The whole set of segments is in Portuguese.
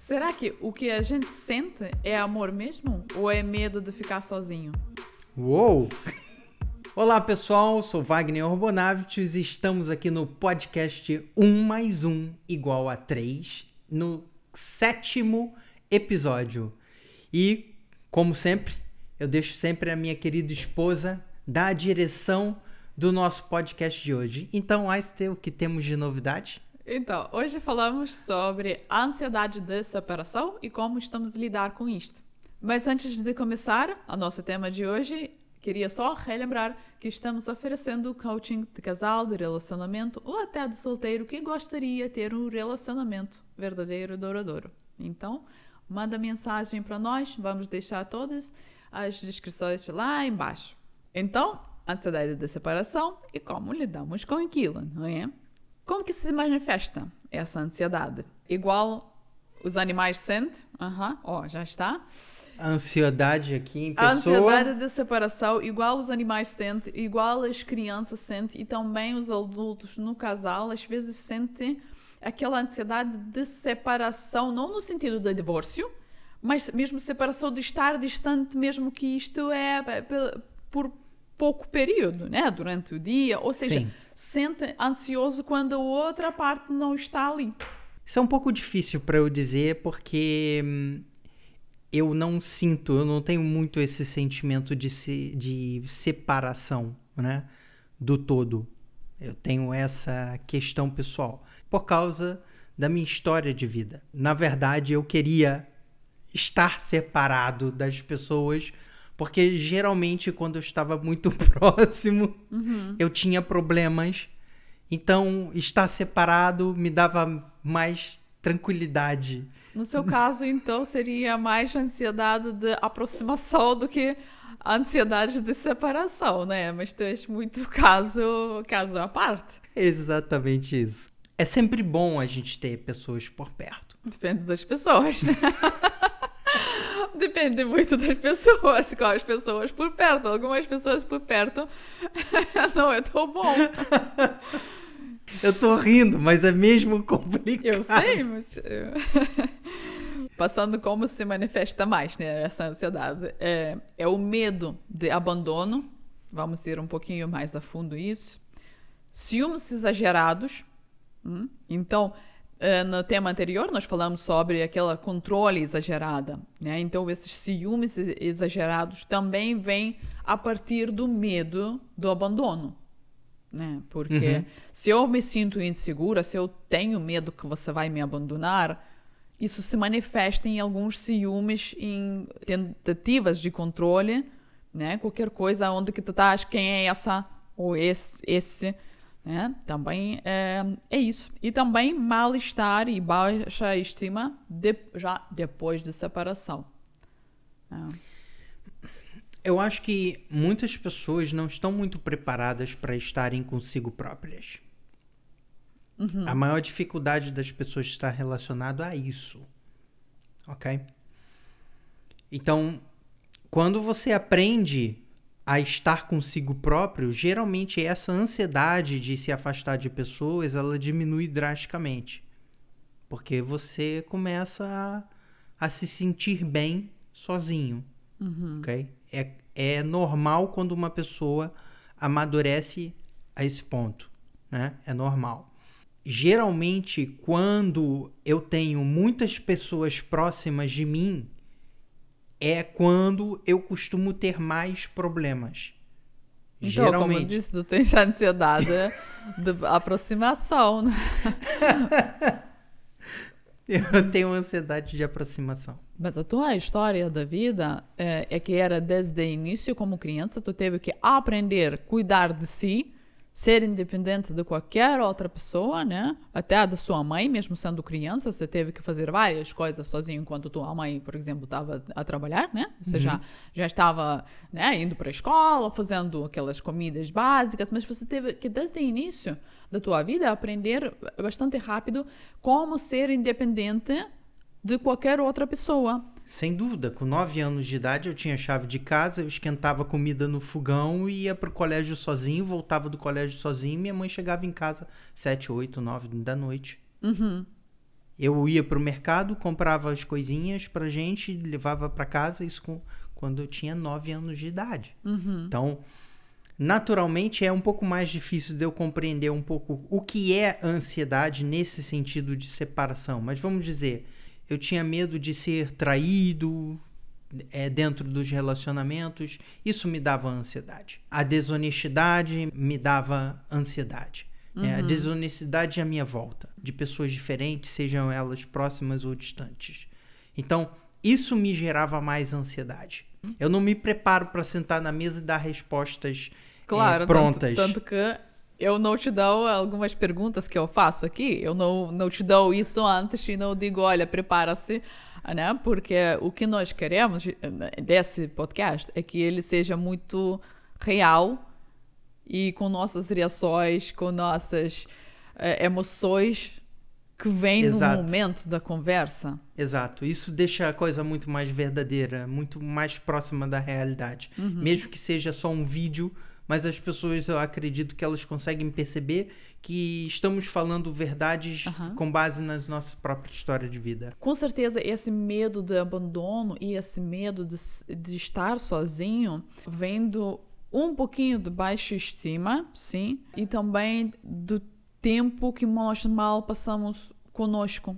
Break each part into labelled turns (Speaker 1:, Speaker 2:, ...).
Speaker 1: Será que o que a gente sente é amor mesmo? Ou é medo de ficar sozinho?
Speaker 2: Uou! Olá pessoal, sou Wagner Orbonavitus e estamos aqui no podcast 1 mais 1 igual a 3, no 7º episódio. E, como sempre, eu deixo sempre a minha querida esposa dar a direção do nosso podcast de hoje. Então, Aster, o que temos de novidade?
Speaker 1: Então, hoje falamos sobre a ansiedade de separação e como estamos a lidar com isto. Mas antes de começar o nosso tema de hoje, queria só relembrar que estamos oferecendo coaching de casal, de relacionamento ou até de solteiro que gostaria de ter um relacionamento verdadeiro e duradouro. Então, manda mensagem para nós, vamos deixar todas as descrições lá embaixo. Então, ansiedade de separação e como lidamos com aquilo, não é? Como que se manifesta essa ansiedade? Igual os animais sentem? Já está.
Speaker 2: A ansiedade aqui em pessoa.
Speaker 1: A ansiedade de separação, igual os animais sentem, igual as crianças sentem e também os adultos no casal, às vezes sentem aquela ansiedade de separação, não no sentido de divórcio, mas mesmo separação de estar distante, mesmo que isto é por pouco período, né? Durante o dia, ou seja,
Speaker 2: Sim.
Speaker 1: Sente ansioso quando a outra parte não está ali.
Speaker 2: Isso é um pouco difícil para eu dizer porque eu não tenho muito esse sentimento de separação, né, do todo. Eu tenho essa questão pessoal por causa da minha história de vida. Na verdade, eu queria estar separado das pessoas porque geralmente quando eu estava muito próximo, eu tinha problemas. Então, estar separado me dava mais tranquilidade.
Speaker 1: No seu caso, então, seria mais ansiedade de aproximação do que a ansiedade de separação, né? Mas tu és muito caso à parte.
Speaker 2: Exatamente isso. É sempre bom a gente ter pessoas por perto.
Speaker 1: Depende das pessoas, né? Depende muito das pessoas, com as pessoas por perto. Algumas pessoas por perto não é tão bom.
Speaker 2: Eu tô rindo, mas é mesmo complicado.
Speaker 1: Eu sei, mas... Passando como se manifesta mais, né? Essa ansiedade. É o medo de abandono. Vamos ir um pouquinho mais a fundo isso. Ciúmes exagerados. Então... No tema anterior, nós falamos sobre aquele controle exagerado, né? Então, esses ciúmes exagerados também vêm a partir do medo do abandono, né? Porque se eu me sinto insegura, se eu tenho medo que você vai me abandonar, isso se manifesta em alguns ciúmes, em tentativas de controle, né? Qualquer coisa onde que tu estás, quem é essa ou esse né? Também é isso. E também mal-estar e baixa estima já depois de separação.
Speaker 2: Eu acho que muitas pessoas não estão muito preparadas para estarem consigo próprias. A maior dificuldade das pessoas está relacionada a isso. Ok? Então, quando você aprende a estar consigo próprio, geralmente essa ansiedade de se afastar de pessoas, ela diminui drasticamente. Porque você começa a se sentir bem sozinho. Ok? É normal quando uma pessoa amadurece a esse ponto, né? É normal. Geralmente, quando eu tenho muitas pessoas próximas de mim, é quando eu costumo ter mais problemas.
Speaker 1: Então,
Speaker 2: Geralmente.
Speaker 1: como eu disse, tu tens ansiedade de aproximação, né?
Speaker 2: Eu tenho ansiedade de aproximação.
Speaker 1: Mas a tua história da vida é que era desde o início, como criança, tu teve que aprender a cuidar de si, ser independente de qualquer outra pessoa, né? Até da sua mãe, mesmo sendo criança, você teve que fazer várias coisas sozinho enquanto tua mãe, por exemplo, estava a trabalhar, né? Você já estava, né, indo para a escola, fazendo aquelas comidas básicas, mas você teve que, desde o início da tua vida, aprender bastante rápido como ser independente de qualquer outra pessoa.
Speaker 2: Sem dúvida, com 9 anos de idade eu tinha chave de casa, eu esquentava comida no fogão e ia pro colégio sozinho, voltava do colégio sozinho, minha mãe chegava em casa 7, 8, 9 da noite. Eu ia pro mercado, comprava as coisinhas pra gente, levava pra casa, isso quando eu tinha 9 anos de idade. Então, naturalmente, é um pouco mais difícil de eu compreender um pouco o que é ansiedade nesse sentido de separação. Mas vamos dizer, eu tinha medo de ser traído dentro dos relacionamentos, isso me dava ansiedade. A desonestidade me dava ansiedade. A desonestidade à minha volta, de pessoas diferentes, sejam elas próximas ou distantes. Então, isso me gerava mais ansiedade. Eu não me preparo para sentar na mesa e dar respostas prontas.
Speaker 1: Tanto que eu não te dou algumas perguntas que eu faço aqui, eu não te dou isso antes e não digo, olha, prepara-se, né? Porque o que nós queremos desse podcast é que ele seja muito real e com nossas reações, com nossas emoções que vêm no momento da conversa.
Speaker 2: Exato. Isso deixa a coisa muito mais verdadeira, muito mais próxima da realidade. Mesmo que seja só um vídeo, mas as pessoas, eu acredito que elas conseguem perceber que estamos falando verdades com base na nossa própria história de vida.
Speaker 1: Com certeza, esse medo do abandono e esse medo de estar sozinho vem um pouquinho de baixa estima, sim, e também do tempo que nós mal passamos conosco.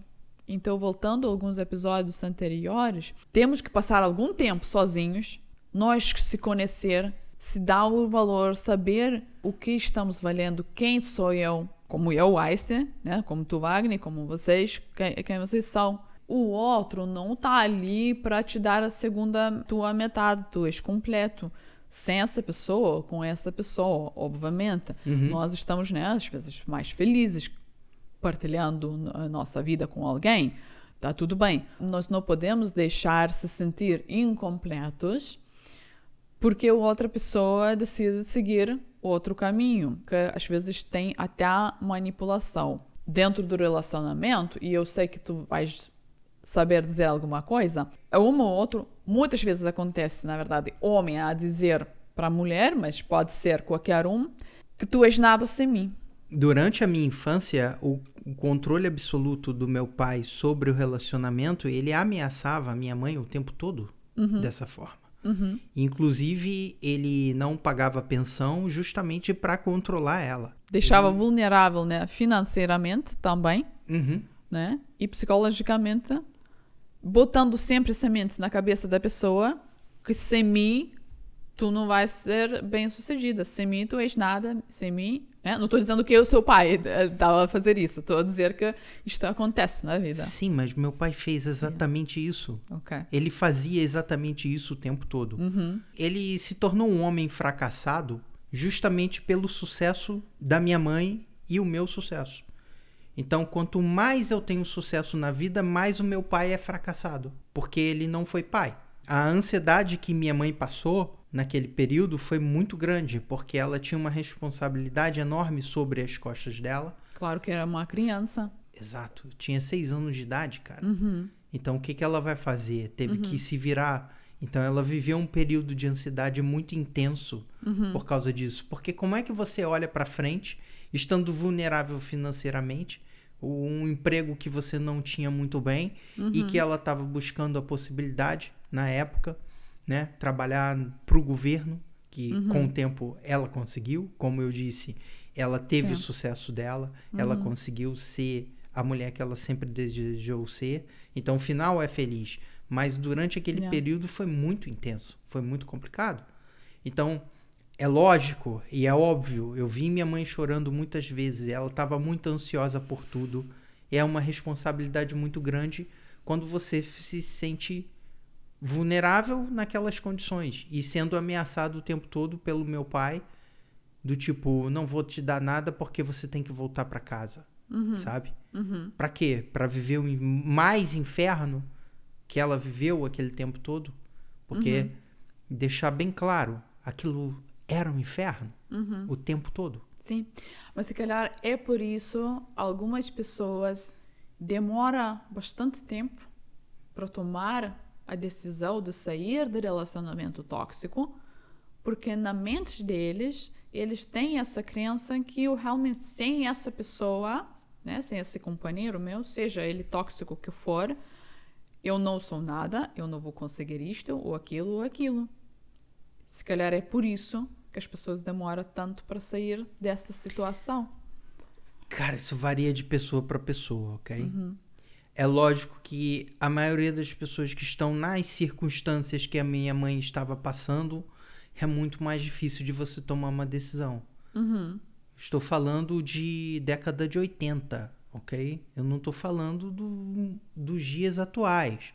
Speaker 1: Então, voltando a alguns episódios anteriores, temos que passar algum tempo sozinhos, nós que se conhecer, se dar o valor, saber o que estamos valendo, quem sou eu, como eu, Einstein, né? Como tu, Wagner, como vocês, quem vocês são. O outro não está ali para te dar a segunda tua metade, tu és completo. Sem essa pessoa, com essa pessoa, obviamente. Nós estamos, né, às vezes, mais felizes partilhando a nossa vida com alguém. Tá tudo bem. Nós não podemos deixar se sentir incompletos porque outra pessoa decide seguir outro caminho, que às vezes tem até manipulação dentro do relacionamento, e eu sei que tu vais saber dizer alguma coisa, um ou outro, muitas vezes acontece, na verdade, homem a dizer para a mulher, mas pode ser qualquer um, que tu és nada sem mim.
Speaker 2: Durante a minha infância, o controle absoluto do meu pai sobre o relacionamento, ele ameaçava a minha mãe o tempo todo dessa forma. Inclusive, ele não pagava pensão justamente para controlar ela.
Speaker 1: Deixava vulnerável, né? Financeiramente também, né? E psicologicamente, botando sempre sementes na cabeça da pessoa que sem mim tu não vai ser bem sucedida, sem mim tu és nada, sem mim, né? Não estou dizendo que eu, seu pai, estava a fazer isso, estou a dizer que isto acontece na vida.
Speaker 2: Sim, mas meu pai fez exatamente isso. Ele fazia exatamente isso o tempo todo. Ele se tornou um homem fracassado justamente pelo sucesso da minha mãe e o meu sucesso. Então, quanto mais eu tenho sucesso na vida, mais o meu pai é fracassado, porque ele não foi pai. A ansiedade que minha mãe passou naquele período foi muito grande, porque ela tinha uma responsabilidade enorme sobre as costas dela.
Speaker 1: Claro que era uma criança.
Speaker 2: Exato. Tinha 6 anos de idade, cara. Então, o que ela vai fazer? Teve que se virar. Então, ela viveu um período de ansiedade muito intenso por causa disso. Porque como é que você olha para frente, estando vulnerável financeiramente, um emprego que você não tinha muito bem e que ela estava buscando a possibilidade, na época, né, trabalhar para o governo, que com o tempo ela conseguiu, como eu disse, ela teve o sucesso dela, ela conseguiu ser a mulher que ela sempre desejou ser, então o final é feliz, mas durante aquele período foi muito intenso, foi muito complicado. Então, é lógico e é óbvio, eu vi minha mãe chorando muitas vezes, ela estava muito ansiosa por tudo, é uma responsabilidade muito grande quando você se sente vulnerável naquelas condições e sendo ameaçado o tempo todo pelo meu pai, do tipo, não vou te dar nada porque você tem que voltar para casa, sabe? Para quê? Para viver o mais inferno que ela viveu aquele tempo todo? Porque deixar bem claro, aquilo era um inferno o tempo todo.
Speaker 1: Sim, mas se calhar é por isso algumas pessoas demoram bastante tempo para tomar a decisão de sair do relacionamento tóxico, porque na mente deles, eles têm essa crença que realmente sem essa pessoa, né? Sem esse companheiro meu, seja ele tóxico que for, eu não sou nada, eu não vou conseguir isto ou aquilo. Se calhar é por isso que as pessoas demoram tanto para sair dessa situação.
Speaker 2: Cara, isso varia de pessoa para pessoa, ok? É lógico que a maioria das pessoas que estão nas circunstâncias que a minha mãe estava passando, é muito mais difícil de você tomar uma decisão. Estou falando de década de 80, ok? Eu não estou falando dos dias atuais,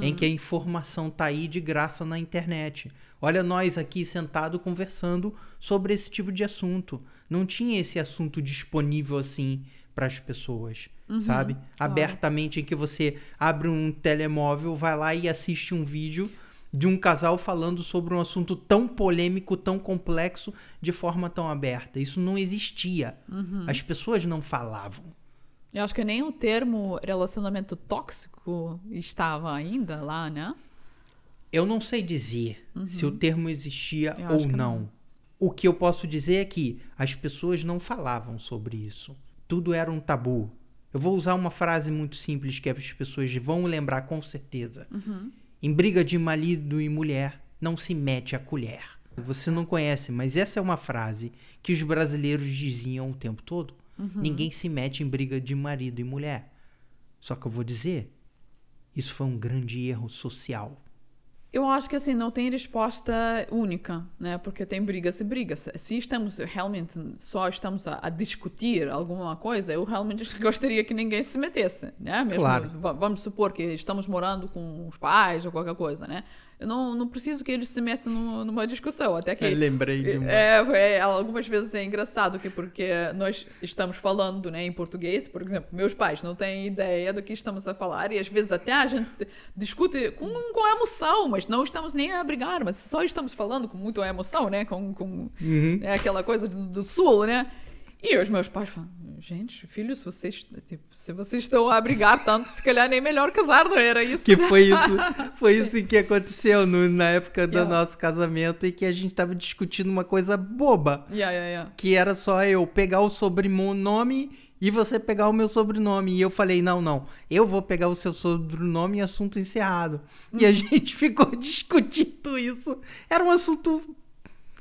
Speaker 2: em que a informação está aí de graça na internet. Olha nós aqui sentados conversando sobre esse tipo de assunto. Não tinha esse assunto disponível assim para as pessoas, sabe? Abertamente, em que você abre um telemóvel, vai lá e assiste um vídeo de um casal falando sobre um assunto tão polêmico, tão complexo, de forma tão aberta. Isso não existia. As pessoas não falavam.
Speaker 1: Eu acho que nem o termo relacionamento tóxico estava ainda lá, né?
Speaker 2: Eu não sei dizer se o termo existia
Speaker 1: Eu
Speaker 2: ou
Speaker 1: acho que
Speaker 2: não. O que eu posso dizer é que as pessoas não falavam sobre isso. Tudo era um tabu. Eu vou usar uma frase muito simples que as pessoas vão lembrar com certeza. Em briga de marido e mulher, não se mete a colher. Você não conhece, mas essa é uma frase que os brasileiros diziam o tempo todo. Ninguém se mete em briga de marido e mulher. Só que eu vou dizer, isso foi um grande erro social.
Speaker 1: Eu acho que assim, não tem resposta única, né? Porque tem brigas e brigas. Se estamos realmente a discutir alguma coisa, eu realmente gostaria que ninguém se metesse, né? Mesmo,
Speaker 2: Claro.
Speaker 1: Vamos supor que estamos morando com os pais ou qualquer coisa, né? Eu não preciso que eles se metam numa discussão, até que...
Speaker 2: Eu lembrei de uma.
Speaker 1: Algumas vezes é engraçado porque nós estamos falando, né, em português, por exemplo, meus pais não têm ideia do que estamos a falar e às vezes até a gente discute com emoção, mas não estamos nem a brigar, mas só estamos falando com muita emoção, né, né, aquela coisa do sul, né? E os meus pais falam, gente, filhos, se vocês estão a brigar tanto, se calhar nem melhor casar, não era isso?
Speaker 2: Que foi isso que aconteceu na época do nosso casamento, e que a gente tava discutindo uma coisa boba. Que era só eu pegar o sobrenome e você pegar o meu sobrenome. E eu falei, não, eu vou pegar o seu sobrenome e assunto encerrado. E a gente ficou discutindo isso. Era um assunto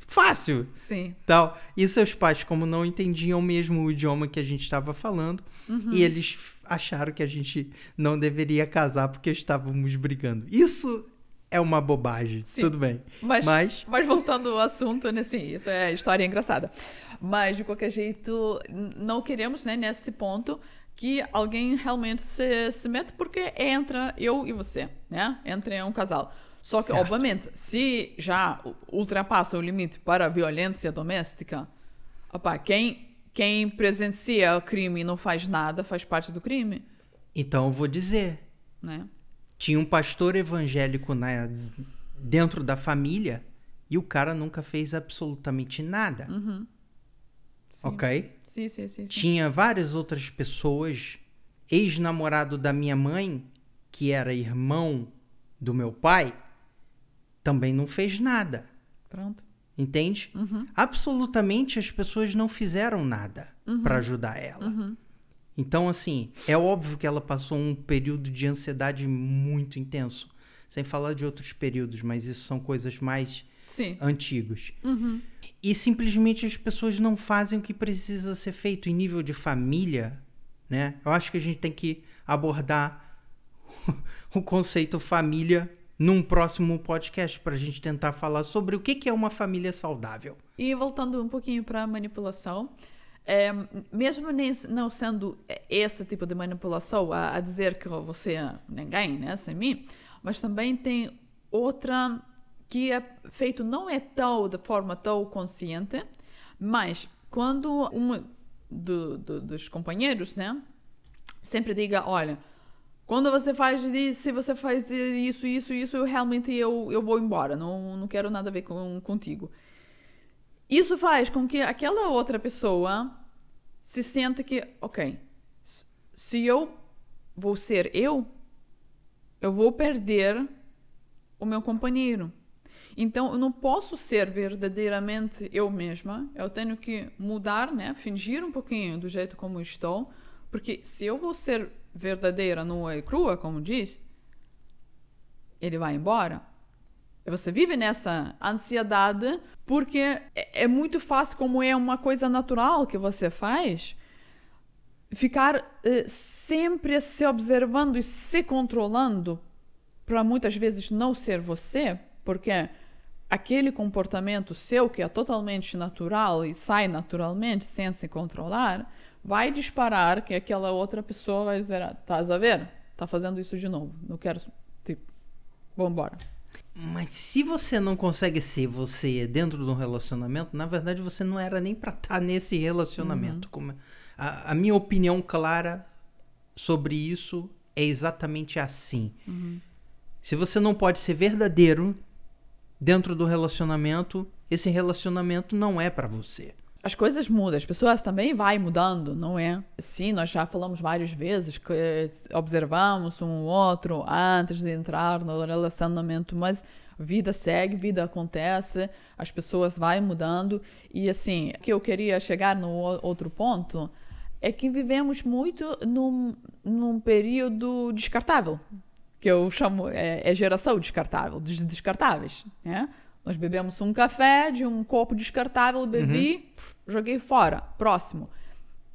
Speaker 2: fácil.
Speaker 1: Sim.
Speaker 2: Tal. E seus pais, como não entendiam mesmo o idioma que a gente estava falando, e eles acharam que a gente não deveria casar porque estávamos brigando. Isso é uma bobagem. Sim. Tudo bem.
Speaker 1: Mas voltando ao assunto, né, sim, isso é história engraçada. Mas, de qualquer jeito, não queremos, né, nesse ponto, que alguém realmente se meta, porque entra eu e você, né? Entra um casal. Só que, obviamente, se já ultrapassa o limite para a violência doméstica, quem presencia o crime e não faz nada faz parte do crime.
Speaker 2: Então eu vou dizer,
Speaker 1: né?
Speaker 2: Tinha um pastor evangélico dentro da família e o cara nunca fez absolutamente nada.
Speaker 1: Sim.
Speaker 2: Ok?
Speaker 1: Sim.
Speaker 2: Tinha várias outras pessoas, ex-namorado da minha mãe, que era irmão do meu pai, também não fez nada.
Speaker 1: Pronto.
Speaker 2: Entende? Absolutamente as pessoas não fizeram nada para ajudar ela. Então, assim, é óbvio que ela passou um período de ansiedade muito intenso. Sem falar de outros períodos, mas isso são coisas mais antigos. E simplesmente as pessoas não fazem o que precisa ser feito em nível de família, né? Eu acho que a gente tem que abordar o conceito família num próximo podcast para a gente tentar falar sobre o que é uma família saudável.
Speaker 1: E voltando um pouquinho para a manipulação, mesmo não sendo esse tipo de manipulação a dizer que você é ninguém, né, sem mim, mas também tem outra que é feito não é de forma tão consciente, mas quando um dos companheiros, né, sempre diga, olha, quando você faz isso, se você faz isso, eu realmente eu vou embora, não quero nada a ver contigo. Isso faz com que aquela outra pessoa se sinta que, ok, se eu vou ser eu vou perder o meu companheiro. Então, eu não posso ser verdadeiramente eu mesma. Eu tenho que mudar, né? Fingir um pouquinho do jeito como estou, Porque se eu vou ser verdadeira, nua e crua, como diz, ele vai embora. E você vive nessa ansiedade porque é muito fácil, como é uma coisa natural que você faz, ficar sempre se observando e se controlando para muitas vezes não ser você, porque aquele comportamento seu que é totalmente natural e sai naturalmente sem se controlar, vai disparar que aquela outra pessoa vai dizer, estás a ver? Tá fazendo isso de novo, não quero, tipo, vamos embora.
Speaker 2: Mas se você não consegue ser você dentro de um relacionamento, na verdade você não era nem pra estar nesse relacionamento. Como a minha opinião clara sobre isso é exatamente assim. Se você não pode ser verdadeiro dentro do relacionamento, esse relacionamento não é pra você.
Speaker 1: As coisas mudam, as pessoas também vai mudando, não é? Sim, nós já falamos várias vezes que observamos um outro antes de entrar no relacionamento, mas vida segue, vida acontece, as pessoas vai mudando. E assim, o que eu queria chegar no outro ponto é que vivemos muito num período descartável, que eu chamo, geração descartável, dos descartáveis, né? Nós bebemos um café de um copo descartável, bebi, joguei fora, próximo.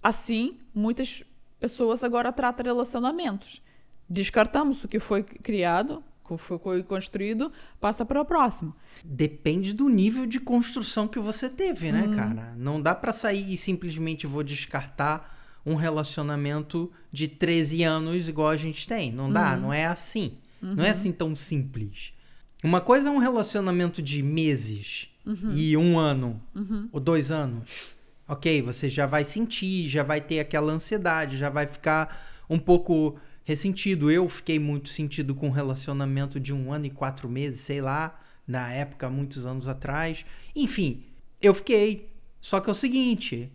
Speaker 1: Assim, muitas pessoas agora tratam relacionamentos. Descartamos o que foi criado, o que foi construído, passa para o próximo.
Speaker 2: Depende do nível de construção que você teve, né, cara? Não dá pra sair e simplesmente vou descartar um relacionamento de 13 anos igual a gente tem. Não dá, não é assim. Não é assim tão simples. Uma coisa é um relacionamento de meses e 1 ano ou 2 anos. Ok, você já vai sentir, já vai ter aquela ansiedade, já vai ficar um pouco ressentido. Eu fiquei muito sentido com um relacionamento de 1 ano e 4 meses, sei lá, na época, muitos anos atrás. Enfim, eu fiquei. Só que é o seguinte,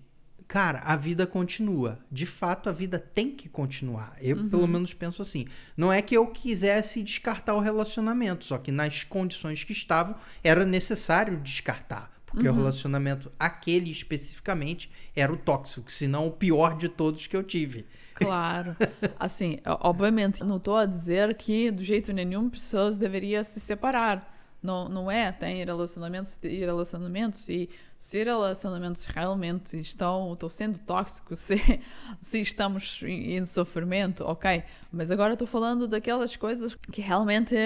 Speaker 2: cara, a vida continua. De fato, a vida tem que continuar. Eu, pelo menos, penso assim. Não é que eu quisesse descartar o relacionamento, só que nas condições que estavam, era necessário descartar. Porque o relacionamento, aquele especificamente, era o tóxico, senão o pior de todos que eu tive.
Speaker 1: Claro. Assim, obviamente, não estou a dizer que, do jeito nenhum, pessoas deveriam se separar. Não é, tem relacionamentos e relacionamentos, e se relacionamentos realmente estão sendo tóxicos, se estamos em sofrimento, ok, mas agora estou falando daquelas coisas que realmente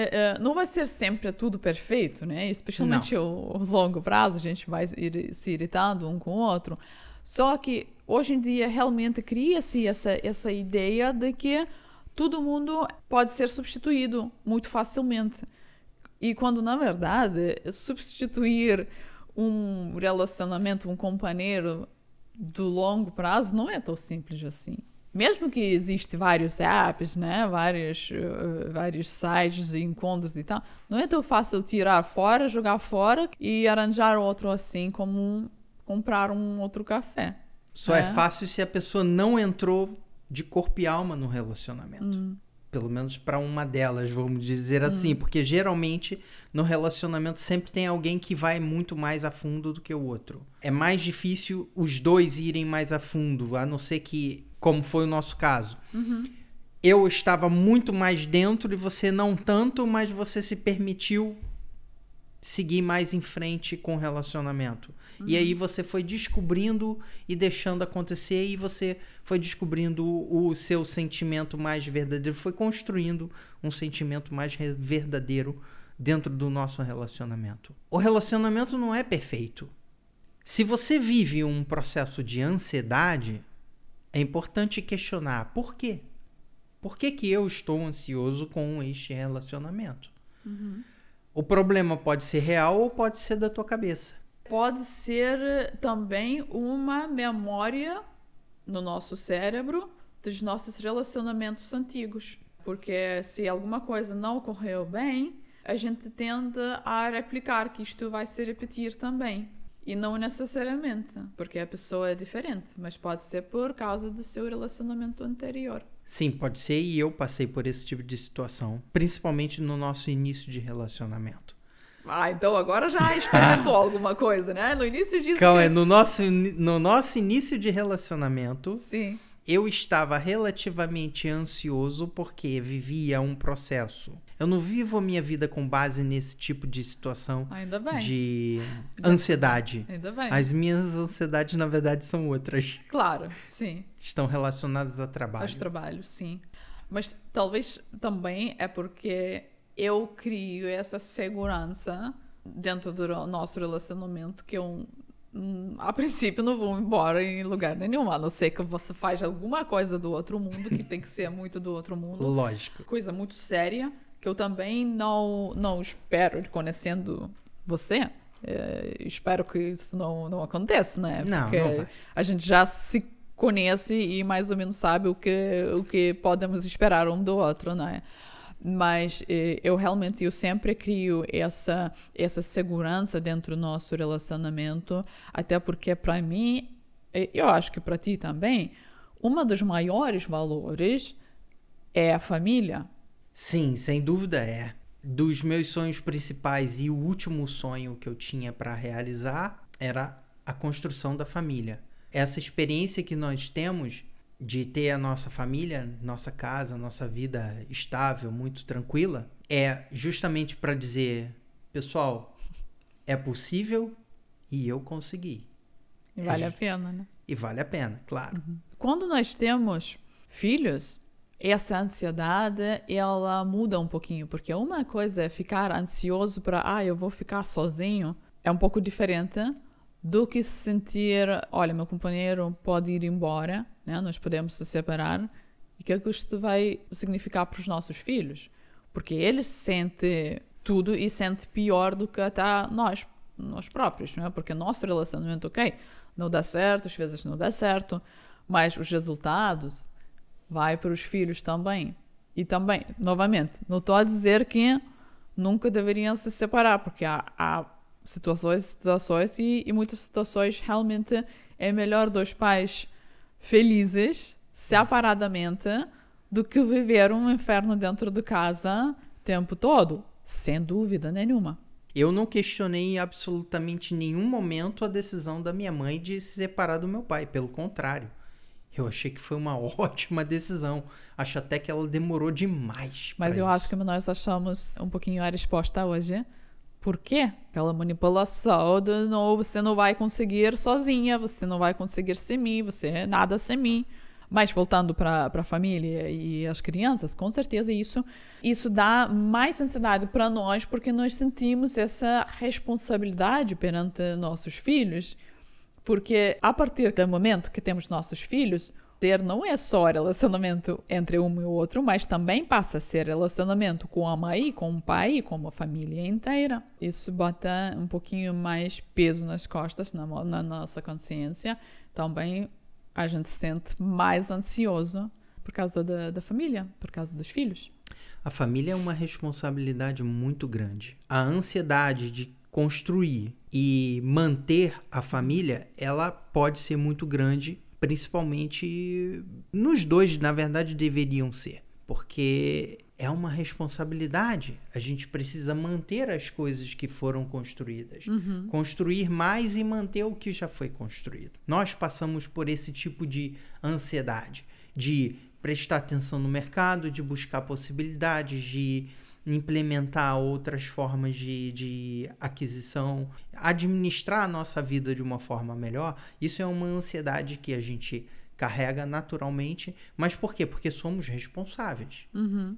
Speaker 1: não vai ser sempre tudo perfeito, né? Especialmente o longo prazo, a gente vai se irritando um com o outro. Só que hoje em dia realmente cria-se essa ideia de que todo mundo pode ser substituído muito facilmente. E quando, na verdade, substituir um relacionamento, um companheiro do longo prazo não é tão simples assim. Mesmo que existem vários apps, né? Vários sites de encontros e tal, não é tão fácil tirar fora, jogar fora e arranjar outro assim como comprar um outro café.
Speaker 2: Só é fácil se a pessoa não entrou de corpo e alma no relacionamento. Pelo menos para uma delas, vamos dizer assim. Porque geralmente no relacionamento sempre tem alguém que vai muito mais a fundo do que o outro. É mais difícil os dois irem mais a fundo, a não ser que, como foi o nosso caso. Eu estava muito mais dentro e você não tanto, mas você se permitiu seguir mais em frente com o relacionamento. E aí você foi descobrindo e deixando acontecer, e você foi descobrindo o seu sentimento mais verdadeiro, foi construindo um sentimento mais verdadeiro dentro do nosso relacionamento. O relacionamento não é perfeito. Se você vive um processo de ansiedade, é importante questionar por quê? Por que que eu estou ansioso com este relacionamento? O problema pode ser real ou pode ser da tua cabeça.
Speaker 1: Pode ser também uma memória no nosso cérebro dos nossos relacionamentos antigos. Porque se alguma coisa não ocorreu bem, a gente tende a replicar que isto vai se repetir também. E não necessariamente, porque a pessoa é diferente, mas pode ser por causa do seu relacionamento anterior.
Speaker 2: Sim, pode ser, e eu passei por esse tipo de situação, principalmente no nosso início de relacionamento.
Speaker 1: Então agora já experimentou alguma coisa, né? No início disso...
Speaker 2: Calma, no nosso início de relacionamento,
Speaker 1: sim,
Speaker 2: eu estava relativamente ansioso porque vivia um processo. Eu não vivo a minha vida com base nesse tipo de situação de ansiedade.
Speaker 1: Ainda bem.
Speaker 2: As minhas ansiedades, na verdade, são outras.
Speaker 1: Claro, sim.
Speaker 2: Estão relacionadas a trabalho.
Speaker 1: Aos trabalhos, sim. Mas talvez também é porque eu crio essa segurança dentro do nosso relacionamento que eu, a princípio, não vou embora em lugar nenhum, a não ser que você faz alguma coisa do outro mundo, que tem que ser muito do outro mundo.
Speaker 2: Lógico.
Speaker 1: Coisa muito séria, que eu também não espero, conhecendo você, espero que isso não aconteça, né? Porque
Speaker 2: não vai.
Speaker 1: A gente já se conhece e mais ou menos sabe o que podemos esperar um do outro, né? Mas eu sempre crio essa segurança dentro do nosso relacionamento, até porque para mim, eu acho que para ti também, um dos maiores valores é a família.
Speaker 2: Sim, sem dúvida é. Dos meus sonhos principais e o último sonho que eu tinha para realizar era a construção da família. Essa experiência que nós temos de ter a nossa família, nossa casa, nossa vida estável, muito tranquila, é justamente para dizer, pessoal, é possível e eu consegui.
Speaker 1: E vale a pena, né?
Speaker 2: E vale a pena, claro.
Speaker 1: Uhum. Quando nós temos filhos, essa ansiedade, ela muda um pouquinho, porque uma coisa é ficar ansioso para, eu vou ficar sozinho, é um pouco diferente do que se sentir, olha, meu companheiro pode ir embora, né? Nós podemos se separar, e o que é que isto vai significar para os nossos filhos? Porque eles sentem tudo e sentem pior do que até nós próprios, né? Porque nosso relacionamento, não dá certo, às vezes não dá certo, mas os resultados vai para os filhos também. E também, novamente, não estou a dizer que nunca deveriam se separar, porque há situações e muitas situações realmente é melhor dois pais felizes separadamente do que viver um inferno dentro de casa o tempo todo, sem dúvida nenhuma.
Speaker 2: Eu não questionei em absolutamente nenhum momento a decisão da minha mãe de se separar do meu pai, pelo contrário. Eu achei que foi uma ótima decisão. Acho até que ela demorou demais.
Speaker 1: Mas eu acho que nós achamos um pouquinho a resposta hoje. Por quê? Aquela manipulação de você não vai conseguir sozinha, você não vai conseguir sem mim, você é nada sem mim. Mas voltando para a família e as crianças, com certeza isso dá mais ansiedade para nós, porque nós sentimos essa responsabilidade perante nossos filhos. Porque a partir do momento que temos nossos filhos, ter não é só relacionamento entre um e o outro, mas também passa a ser relacionamento com a mãe, com o pai, com a família inteira. Isso bota um pouquinho mais peso nas costas, na nossa consciência. Também a gente se sente mais ansioso por causa da família, por causa dos filhos.
Speaker 2: A família é uma responsabilidade muito grande. A ansiedade de construir e manter a família, ela pode ser muito grande, principalmente nos dois, na verdade, deveriam ser, porque é uma responsabilidade. A gente precisa manter as coisas que foram construídas, construir mais e manter o que já foi construído. Nós passamos por esse tipo de ansiedade, de prestar atenção no mercado, de buscar possibilidades, de implementar outras formas de aquisição, administrar a nossa vida de uma forma melhor. Isso é uma ansiedade que a gente carrega naturalmente. Mas por quê? Porque somos responsáveis.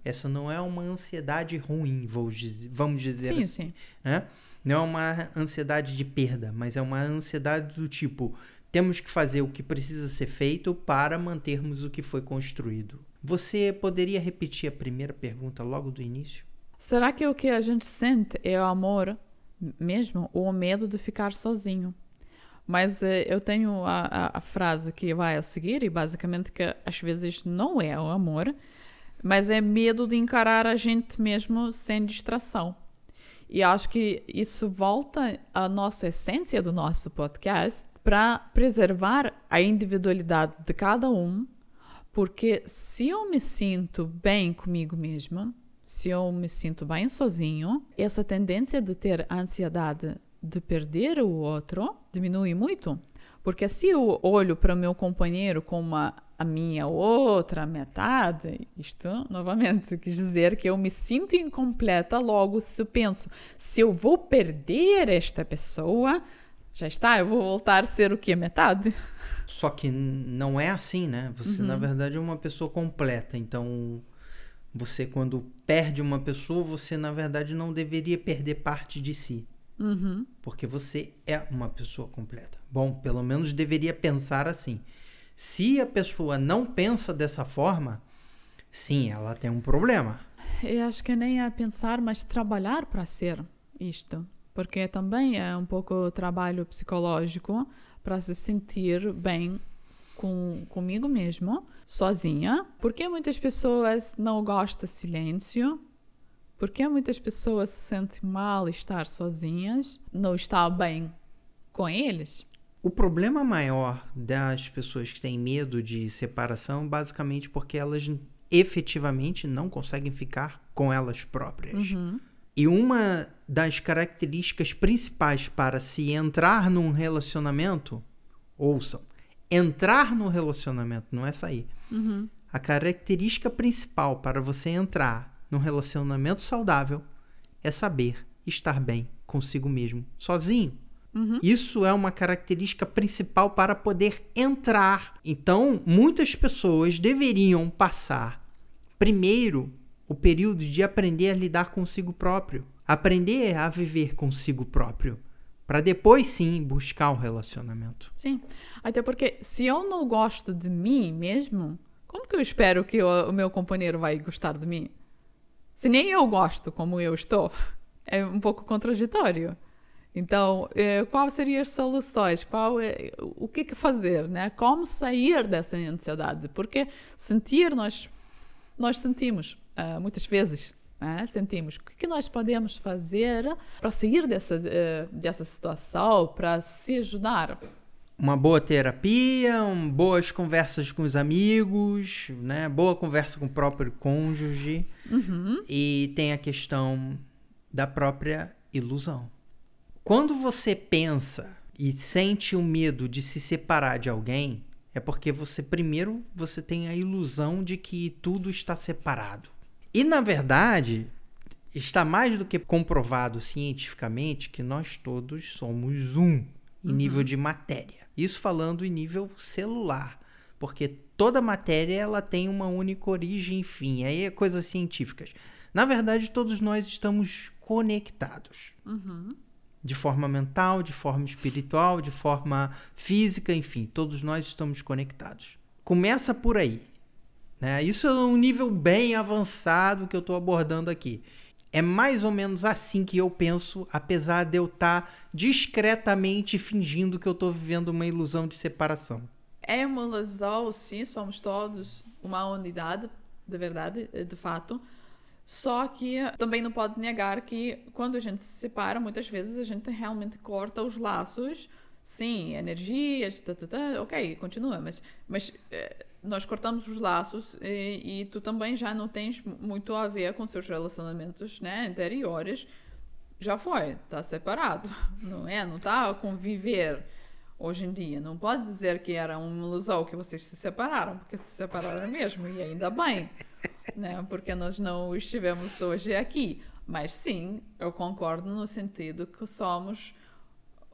Speaker 2: Essa não é uma ansiedade ruim, vamos dizer assim. Sim. Né? Não é uma ansiedade de perda, mas é uma ansiedade do tipo, temos que fazer o que precisa ser feito para mantermos o que foi construído. Você poderia repetir a primeira pergunta logo do início?
Speaker 1: Será que o que a gente sente é o amor mesmo ou o medo de ficar sozinho? Mas eu tenho a frase que vai a seguir e basicamente que às vezes não é o amor, mas é medo de encarar a gente mesmo sem distração. E acho que isso volta à nossa essência do nosso podcast para preservar a individualidade de cada um, porque se eu me sinto bem comigo mesma, se eu me sinto bem sozinho, essa tendência de ter ansiedade de perder o outro diminui muito. Porque se eu olho para o meu companheiro com uma a minha outra metade, isto, novamente, quer dizer que eu me sinto incompleta logo se eu penso, se eu vou perder esta pessoa, já está, eu vou voltar a ser o quê? Metade?
Speaker 2: Só que não é assim, né? Você, na verdade, é uma pessoa completa. Então, você, quando perde uma pessoa, você, na verdade, não deveria perder parte de si. Porque você é uma pessoa completa. Bom, pelo menos deveria pensar assim. Se a pessoa não pensa dessa forma, sim, ela tem um problema.
Speaker 1: Eu acho que nem é pensar, mas trabalhar para ser isto. Porque também é um pouco trabalho psicológico para se sentir bem comigo mesmo, sozinha. Porque muitas pessoas não gostam de silêncio. Porque muitas pessoas se sentem mal estar sozinhas, não está bem com eles.
Speaker 2: O problema maior das pessoas que têm medo de separação, basicamente porque elas efetivamente não conseguem ficar com elas próprias. E uma das características principais para se entrar num relacionamento, ouçam, entrar no relacionamento, não é sair. A característica principal para você entrar num relacionamento saudável é saber estar bem consigo mesmo, sozinho. Isso é uma característica principal para poder entrar. Então, muitas pessoas deveriam passar primeiro o período de aprender a lidar consigo próprio, aprender a viver consigo próprio, para depois sim buscar um relacionamento.
Speaker 1: Sim, até porque se eu não gosto de mim mesmo, como que eu espero que o meu companheiro vai gostar de mim? Se nem eu gosto como eu estou, é um pouco contraditório. Então, quais seriam as soluções? O que fazer, né? Como sair dessa ansiedade? Porque nós sentimos, muitas vezes, sentimos. O que nós podemos fazer para sair dessa situação, para se ajudar?
Speaker 2: Uma boa terapia, boas conversas com os amigos, né? Boa conversa com o próprio cônjuge. E tem a questão da própria ilusão. Quando você pensa e sente o medo de se separar de alguém, é porque você tem a ilusão de que tudo está separado. E, na verdade, está mais do que comprovado cientificamente que nós todos somos um em nível de matéria. Isso falando em nível celular, porque toda matéria ela tem uma única origem, enfim, aí é coisas científicas. Na verdade, todos nós estamos conectados. De forma mental, de forma espiritual, de forma física, enfim, todos nós estamos conectados. Começa por aí, né? Isso é um nível bem avançado que eu estou abordando aqui. É mais ou menos assim que eu penso, apesar de eu estar discretamente fingindo que eu estou vivendo uma ilusão de separação.
Speaker 1: É uma ilusão, sim, somos todos uma unidade, de verdade, de fato. Só que também não pode negar que quando a gente se separa, muitas vezes a gente realmente corta os laços. Sim, energias, ok, continua, mas nós cortamos os laços e tu também já não tens muito a ver com seus relacionamentos, né, anteriores. Já foi, está separado, não é? Não está a conviver hoje em dia. Não pode dizer que era uma ilusão que vocês se separaram, porque se separaram mesmo, e ainda bem, né? Porque nós não estivemos hoje aqui. Mas sim, eu concordo no sentido que somos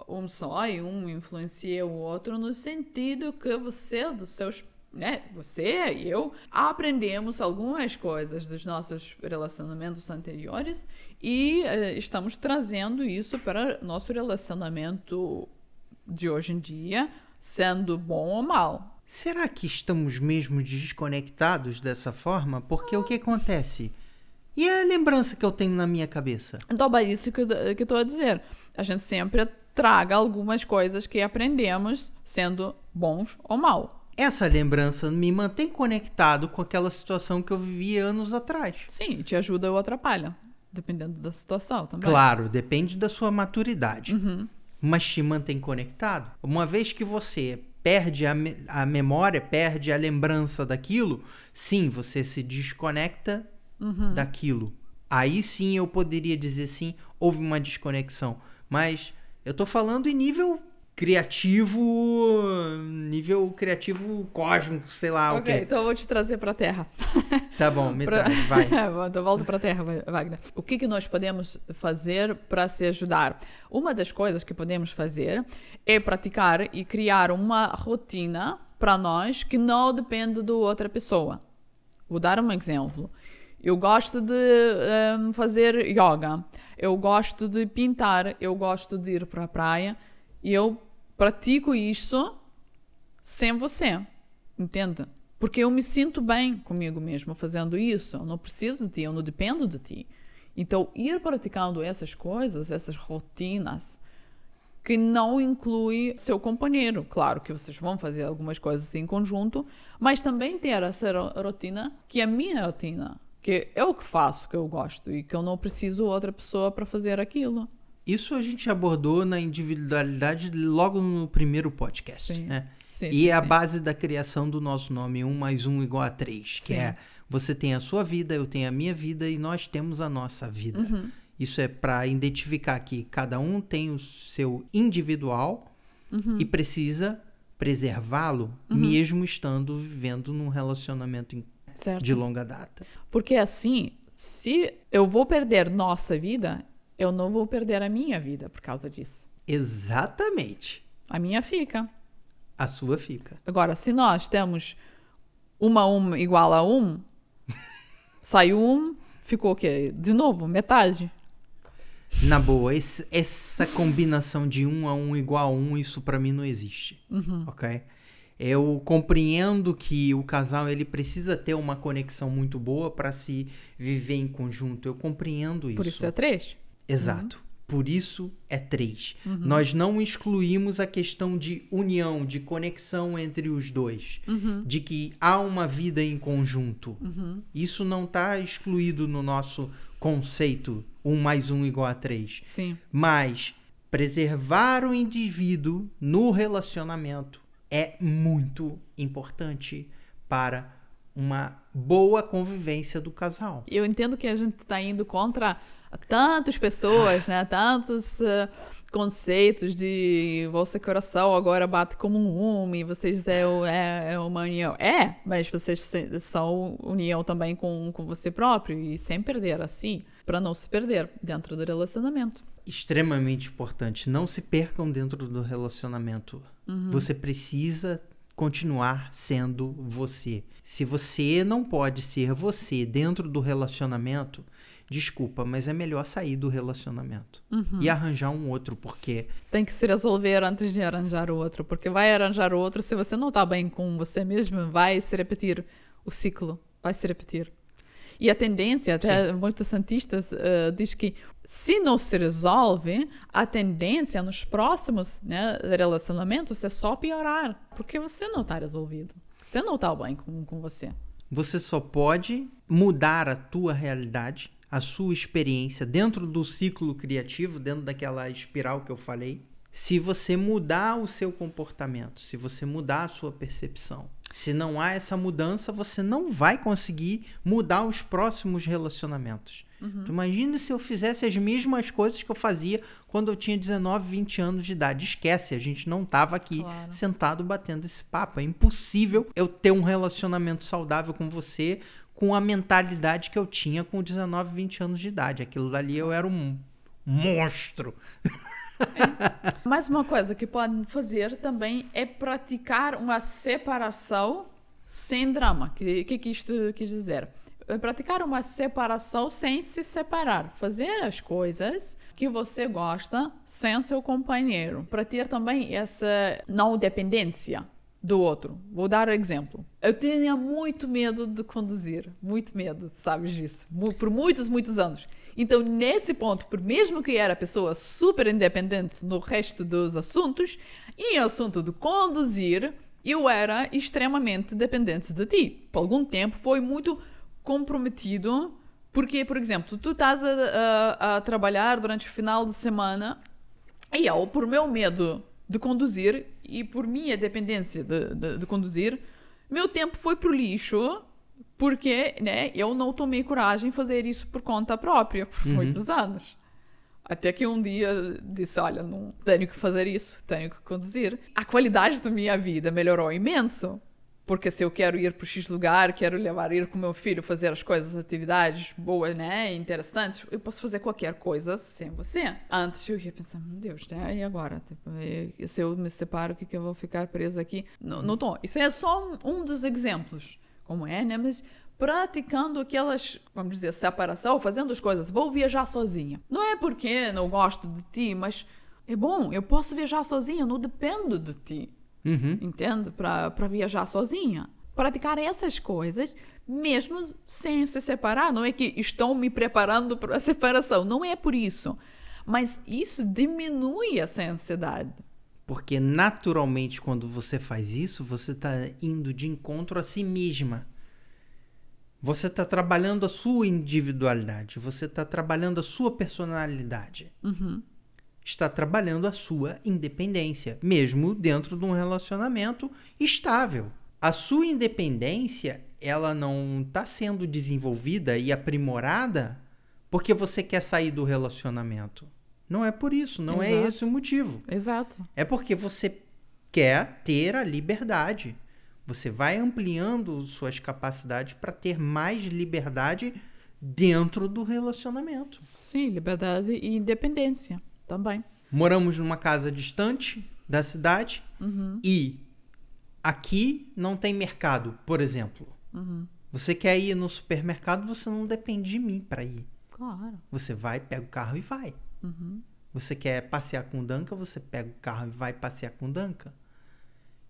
Speaker 1: um só e um influencia o outro, no sentido que você, dos seus, né, você e eu, aprendemos algumas coisas dos nossos relacionamentos anteriores e estamos trazendo isso para nosso relacionamento de hoje em dia, sendo bom ou mal.
Speaker 2: Será que estamos mesmo desconectados dessa forma? Porque o que acontece? E a lembrança que eu tenho na minha cabeça?
Speaker 1: Então, é isso que eu estou a dizer. A gente sempre traga algumas coisas que aprendemos, sendo bons ou mal.
Speaker 2: Essa lembrança me mantém conectado com aquela situação que eu vivi anos atrás.
Speaker 1: Sim, te ajuda ou atrapalha, dependendo da situação também.
Speaker 2: Claro, depende da sua maturidade. Mas te mantém conectado. Uma vez que você perde a memória, perde a lembrança daquilo, sim, você se desconecta daquilo. Aí sim eu poderia dizer sim, houve uma desconexão. Mas eu tô falando em nível criativo, nível criativo cósmico, sei lá o quê.
Speaker 1: Ok, então eu vou te trazer para a Terra.
Speaker 2: Tá bom, metade, vai.
Speaker 1: Então volta para a Terra, Wagner. O que nós podemos fazer para se ajudar? Uma das coisas que podemos fazer é praticar e criar uma rotina para nós que não depende de outra pessoa. Vou dar um exemplo. Eu gosto de fazer yoga, eu gosto de pintar, eu gosto de ir para a praia e eu pratico isso sem você, entende? Porque eu me sinto bem comigo mesmo fazendo isso, eu não preciso de ti, eu não dependo de ti. Então, ir praticando essas coisas, essas rotinas, que não inclui seu companheiro. Claro que vocês vão fazer algumas coisas em conjunto, mas também ter essa rotina que é a minha rotina, que é o que faço, que eu gosto e que eu não preciso outra pessoa para fazer aquilo.
Speaker 2: Isso a gente abordou na individualidade logo no primeiro podcast,
Speaker 1: Sim.
Speaker 2: né?
Speaker 1: Sim,
Speaker 2: e
Speaker 1: sim,
Speaker 2: é a
Speaker 1: sim.
Speaker 2: base da criação do nosso nome, 1 + 1 = 3, que
Speaker 1: Sim.
Speaker 2: é você tem a sua vida, eu tenho a minha vida e nós temos a nossa vida.
Speaker 1: Uhum.
Speaker 2: Isso é para identificar que cada um tem o seu individual e precisa preservá-lo, mesmo estando vivendo num relacionamento
Speaker 1: Certo.
Speaker 2: de longa data.
Speaker 1: Porque assim, se eu vou perder nossa vida, eu não vou perder a minha vida por causa disso.
Speaker 2: Exatamente.
Speaker 1: A minha fica.
Speaker 2: A sua fica.
Speaker 1: Agora, se nós temos 1 a 1 igual a 1, saiu 1, ficou o quê? De novo, metade.
Speaker 2: Na boa, essa combinação de 1 a 1 igual a 1, isso pra mim não existe, ok? Eu compreendo que o casal ele precisa ter uma conexão muito boa para se viver em conjunto. Eu compreendo isso.
Speaker 1: Por isso é 3.
Speaker 2: Exato. Por isso é 3. Nós não excluímos a questão de união, de conexão entre os dois. De que há uma vida em conjunto. Isso não está excluído no nosso conceito 1 + 1 = 3.
Speaker 1: Sim.
Speaker 2: Mas preservar o indivíduo no relacionamento é muito importante para uma boa convivência do casal.
Speaker 1: Eu entendo que a gente está indo contra tantas pessoas, né? Tantos conceitos de vosso coração agora bate como um homem, vocês é uma união. É, mas vocês são união também com você próprio e sem perder assim, para não se perder dentro do relacionamento.
Speaker 2: Extremamente importante. Não se percam dentro do relacionamento. Você precisa continuar sendo você. Se você não pode ser você dentro do relacionamento, desculpa, mas é melhor sair do relacionamento e arranjar um outro, porque
Speaker 1: tem que se resolver antes de arranjar o outro, porque vai arranjar o outro, se você não está bem com você mesmo, vai se repetir o ciclo, vai se repetir. E a tendência, até muitos cientistas diz que se não se resolve, a tendência nos próximos relacionamentos é só piorar, porque você não está resolvido. Você não está bem com você.
Speaker 2: Você só pode mudar a tua realidade, a sua experiência dentro do ciclo criativo, dentro daquela espiral que eu falei, se você mudar o seu comportamento, se você mudar a sua percepção. Se não há essa mudança, você não vai conseguir mudar os próximos relacionamentos. Tu imagina se eu fizesse as mesmas coisas que eu fazia quando eu tinha 19, 20 anos de idade. Esquece, a gente não estava aqui sentado batendo esse papo. É impossível eu ter um relacionamento saudável com você com a mentalidade que eu tinha com 19, 20 anos de idade. Aquilo dali eu era um monstro.
Speaker 1: Mais uma coisa que podem fazer também é praticar uma separação sem drama. O que isto quis dizer? É praticar uma separação sem se separar. Fazer as coisas que você gosta sem seu companheiro. Para ter também essa não dependência do outro. Vou dar um exemplo. Eu tinha muito medo de conduzir. Muito medo, sabes disso? Por muitos, muitos anos. Então, nesse ponto, por mesmo que era pessoa super independente no resto dos assuntos, em assunto de conduzir, eu era extremamente dependente de ti. Por algum tempo foi muito comprometido, porque, por exemplo, tu estás a trabalhar durante o final de semana e eu, por meu medo de conduzir e por minha dependência de conduzir, meu tempo foi pro lixo, porque eu não tomei coragem de fazer isso por conta própria por muitos anos. Até que um dia disse, olha, não tenho que fazer isso, tenho que conduzir. A qualidade da minha vida melhorou imenso. Porque se eu quero ir para o X lugar, quero ir com meu filho, fazer as coisas, atividades boas, né, interessantes, eu posso fazer qualquer coisa sem você. Antes eu ia pensar, meu Deus, né, e agora? Tipo, se eu me separo, o que eu vou ficar presa aqui? Não tô. Isso é só um dos exemplos, como é, né, mas praticando aquelas, vamos dizer, separação, fazendo as coisas. Vou viajar sozinha. Não é porque não gosto de ti, mas é bom, eu posso viajar sozinha, não dependo de ti. Entende? Para viajar sozinha. Praticar essas coisas, mesmo sem se separar. Não é que estão me preparando para a separação. Não é por isso. Mas isso diminui essa ansiedade.
Speaker 2: Porque naturalmente, quando você faz isso, você está indo de encontro a si mesma. Você está trabalhando a sua individualidade. Você está trabalhando a sua personalidade. Está trabalhando a sua independência, mesmo dentro de um relacionamento estável. A sua independência, ela não está sendo desenvolvida e aprimorada porque você quer sair do relacionamento. Não é por isso, não é esse o motivo.
Speaker 1: Exato.
Speaker 2: É porque você quer ter a liberdade. Você vai ampliando suas capacidades para ter mais liberdade dentro do relacionamento.
Speaker 1: Sim, liberdade e independência. Também.
Speaker 2: Moramos numa casa distante da cidade e aqui não tem mercado, por exemplo. Você quer ir no supermercado, você não depende de mim para ir.
Speaker 1: Claro.
Speaker 2: Você vai, pega o carro e vai. Você quer passear com o Danca, você pega o carro e vai passear com o Danca.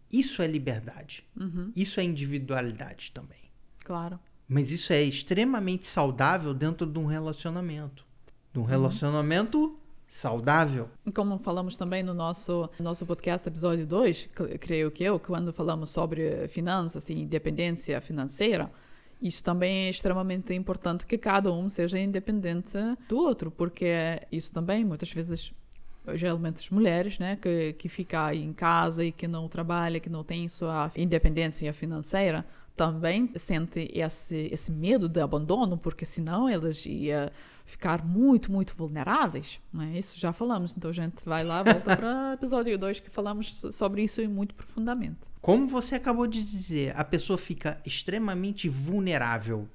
Speaker 2: Isso é liberdade. Isso é individualidade também.
Speaker 1: Claro.
Speaker 2: Mas isso é extremamente saudável dentro de um relacionamento. De um relacionamento saudável.
Speaker 1: Como falamos também no nosso podcast, episódio 2, creio que quando falamos sobre finanças e independência financeira, isso também é extremamente importante que cada um seja independente do outro, porque isso também, muitas vezes, geralmente as mulheres, né, que ficam aí em casa e que não trabalham, que não têm sua independência financeira, também sentem esse medo de abandono, porque senão elas iam ficar muito, muito vulneráveis, né? Isso já falamos, então a gente vai lá, volta para o episódio 2 que falamos sobre isso muito profundamente.
Speaker 2: Como você acabou de dizer, a pessoa fica extremamente vulnerável.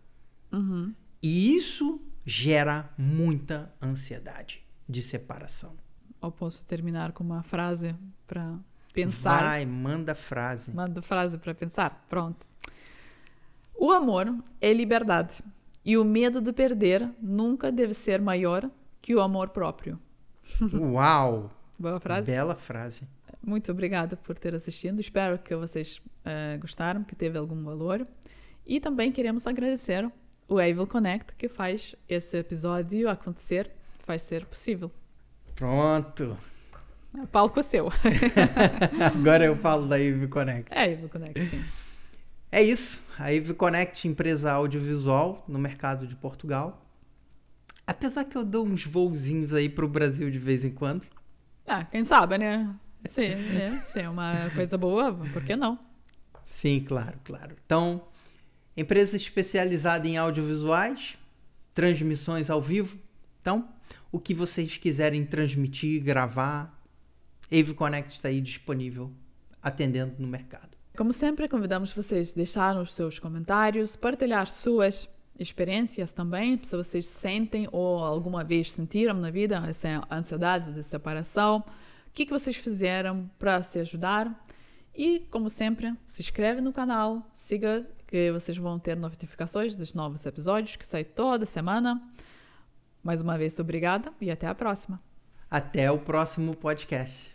Speaker 2: E isso gera muita ansiedade de separação.
Speaker 1: Ou posso terminar com uma frase para pensar?
Speaker 2: Vai, manda frase.
Speaker 1: Manda frase para pensar. Pronto. O amor é liberdade. E o medo de perder nunca deve ser maior que o amor próprio.
Speaker 2: Uau!
Speaker 1: Boa frase?
Speaker 2: Bela frase.
Speaker 1: Muito obrigada por ter assistido. Espero que vocês gostaram, que teve algum valor. E também queremos agradecer o Evil Connect, que faz esse episódio acontecer, faz ser possível.
Speaker 2: Pronto.
Speaker 1: O palco é seu.
Speaker 2: Agora eu falo da Evil Connect.
Speaker 1: É, Evil Connect, sim.
Speaker 2: É isso. A Evil Connect, empresa audiovisual no mercado de Portugal. Apesar que eu dou uns voozinhos aí pro Brasil de vez em quando.
Speaker 1: Quem sabe, né? Se é uma coisa boa, por que não?
Speaker 2: Sim, claro. Então, empresa especializada em audiovisuais, transmissões ao vivo. Então, o que vocês quiserem transmitir, gravar, Evil Connect está aí disponível, atendendo no mercado.
Speaker 1: Como sempre, convidamos vocês a deixar os seus comentários, partilhar suas experiências também, se vocês sentem ou alguma vez sentiram na vida essa ansiedade de separação, o que vocês fizeram para se ajudar. E, como sempre, se inscreve no canal, siga, que vocês vão ter notificações dos novos episódios que saem toda semana. Mais uma vez, obrigada e até a próxima.
Speaker 2: Até o próximo podcast.